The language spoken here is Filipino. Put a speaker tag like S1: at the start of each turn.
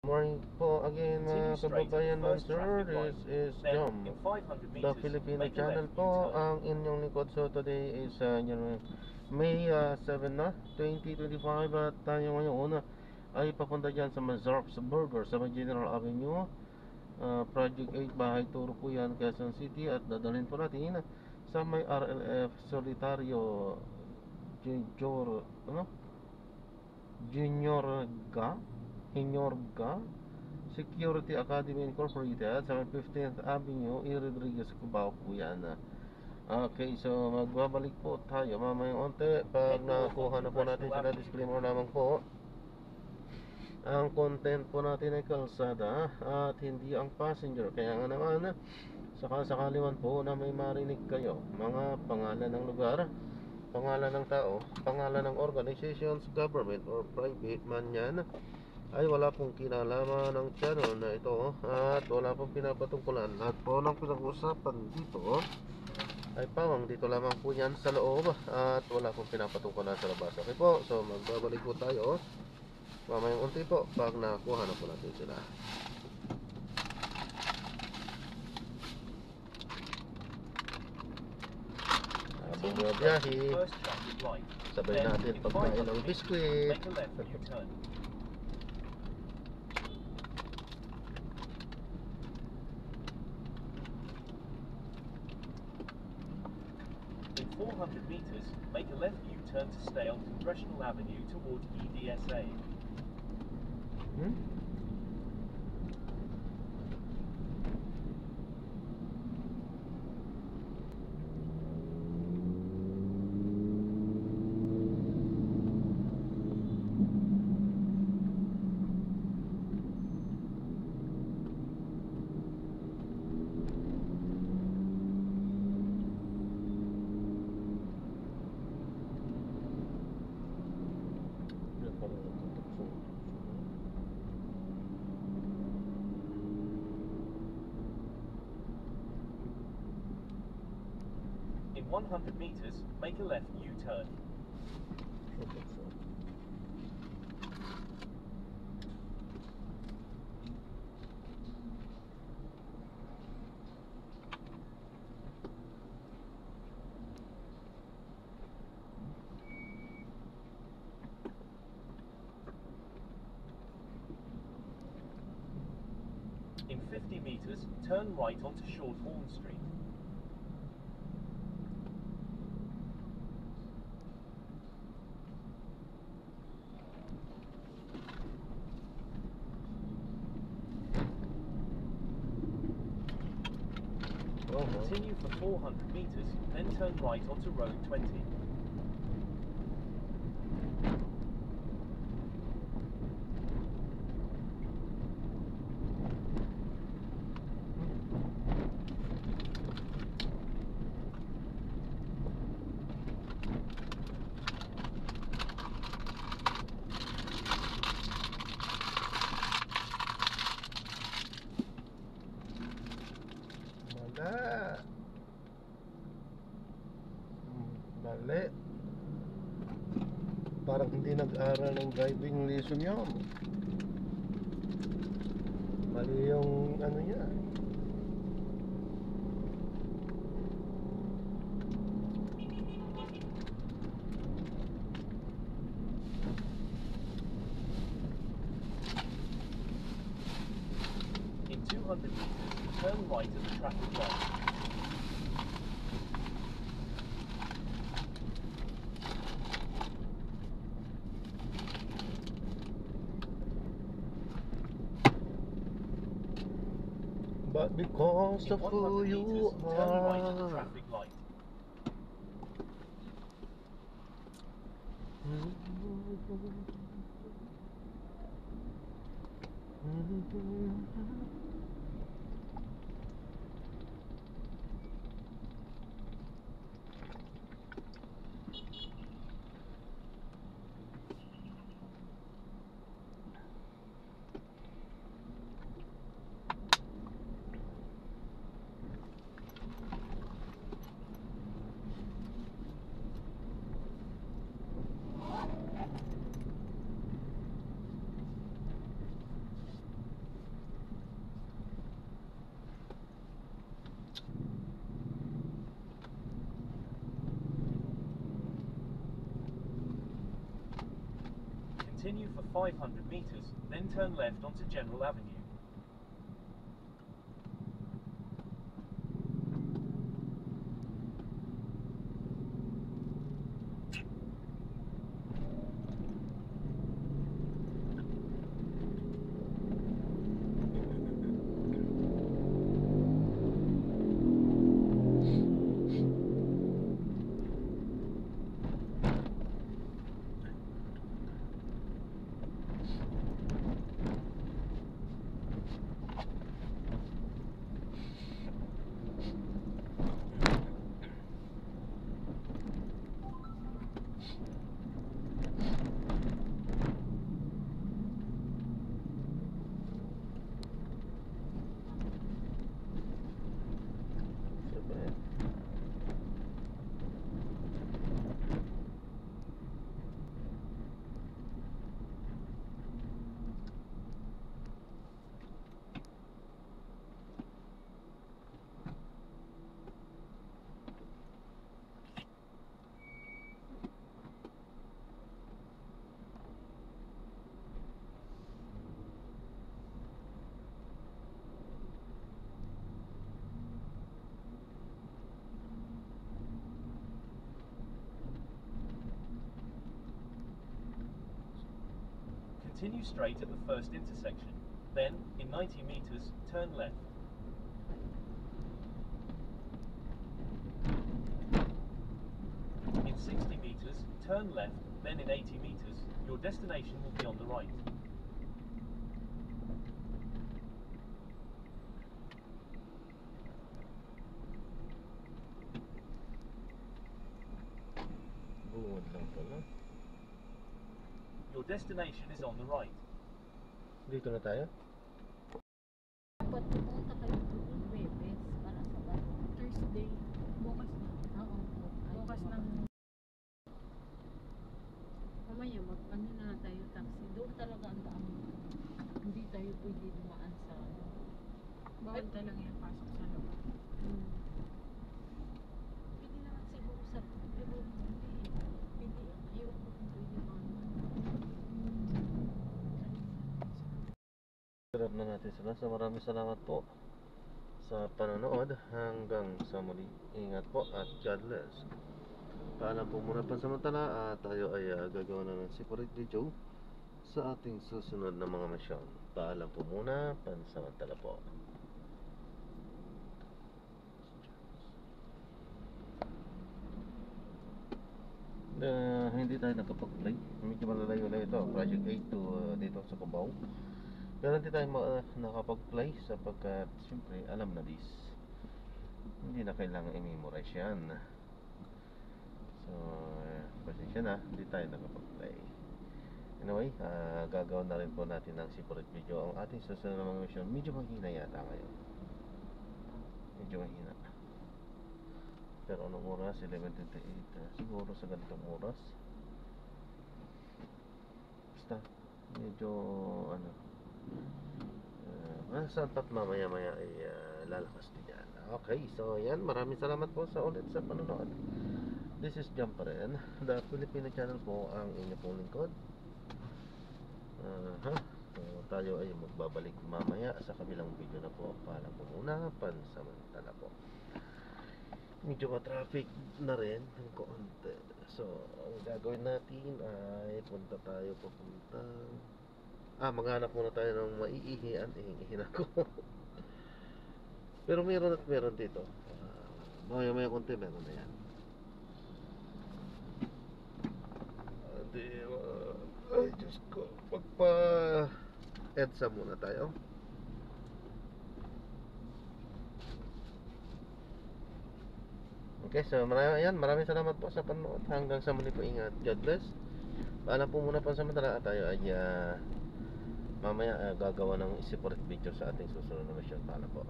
S1: Morning po again mga kababayan man sir, this is Jom, the Filipino channel po, ang inyong lingkod. So today is May 7 na, 2025 at tayo ngayon ay papunta dyan sa Mazarp's Burger sa may General Avenue, Project 8, bahay turo po yan, Quezon City. At dadalhin po natin sa may RLF Solitario Junior, Junior Ga Hinyorga Security Academy Incorporated sa 15th Avenue, E. Rodriguez, Cubao po yan. Okay, so magbabalik po tayo mamayang onte pag nakuha na po natin sila. Disclaimer naman po, ang content po natin ay kalsada at hindi ang passenger. Kaya nga naman, sakasakali man po na may marinig kayo mga pangalan ng lugar, pangalan ng tao, pangalan ng organizations, government or private man yan, ay wala pong kinalaman ng channel na ito at wala pong pinapatungkulan. Lahat po ng pinag-uusapan dito ay pawang dito lamang po yan sa loob at wala pong pinapatungkulan sa labas. Okay po, so magbabalik po tayo mamayang unti po pag nakuha na po natin sila. Habang biyahe, sabay natin pagkain ng biskwit.
S2: In 400 meters, make a left U-turn to stay on Congressional Avenue toward EDSA. In 100 meters, make a left U-turn. In 50 meters, turn right onto Shorthorn Street. Continue for 400 meters, then turn right onto Road 20.
S1: Mali. Parang hindi nag-aral ng driving lesson yun. Mali yung ano niya.
S2: In 200 meters, turn right at the traffic light.
S1: But because of who you
S2: turn right at the
S1: are.
S2: traffic light. Continue for 500 meters, then turn left onto General Avenue. Continue straight at the first intersection. Then, in 90 meters, turn left. In 60 meters, turn left, then in 80 meters, your destination will be on the right.
S1: Buwan lang pala.
S2: Your destination is on the right.
S1: Dito na tayo?
S3: Dapat pumunta kayo doon Webes para sa
S4: Thursday. Bukas na.
S3: Oo.
S4: Bukas ng...
S3: Mamaya ano na tayo taxi. Doon talaga ang daan. Hindi tayo pwede dumaan sa
S4: Bawal talaga yung pasok sa loob.
S3: Pwede naman siguro sa pero hindi. Pwede. Ayun ko kung pwede
S1: Sarap na natin sila. So maraming salamat po sa panonood. Hanggang sa muli. Ingat po at God bless. Paalam po muna pansamantala at tayo ay gagawa na ng separate video sa ating susunod na mga misyon. Paalam po muna pansamantala po. Hindi tayo nakapag-play. Medyo malalayo na ito. Project 8 to dito sa Cubao. Pero hindi tayo nakapag-play sapagkat siyempre alam na this. Hindi na kailangan i-memorize yan. So, pasensya na, hindi tayo nakapag-play. Anyway, gagawin na rin po natin ng separate video. Ang ating susunod na mga mission, medyo mahina yata ngayon. Medyo mahina. Pero anong oras? 11:28. Siguro sa ganitong oras. Basta, medyo ano, santat mamaya-maya ay lalakas din yan. Okay, so yan, maraming salamat po sa ulit sa panonood. This is Jump pa rin, the Filipino channel po ang inyo pong lingkod. So tayo ay magbabalik mamaya sa kabilang video na po. Paalam po muna, pansamantala po. Medyo ma-traffic na rin ng konti. So ang gagawin natin ay papunta maghanap muna tayo ng maiihian. Ihihin ako. Pero meron at meron dito. Maya konti meron na yan. Ay Diyos ko, magpa-EDSA muna tayo. Okay, so maraming salamat po sa panonood. Hanggang sa muli po, ingat. God bless. Paalam po muna pansamantala. Tayo ay mamaya gagawa ng separate video sa ating susunod na mission. Paalam po.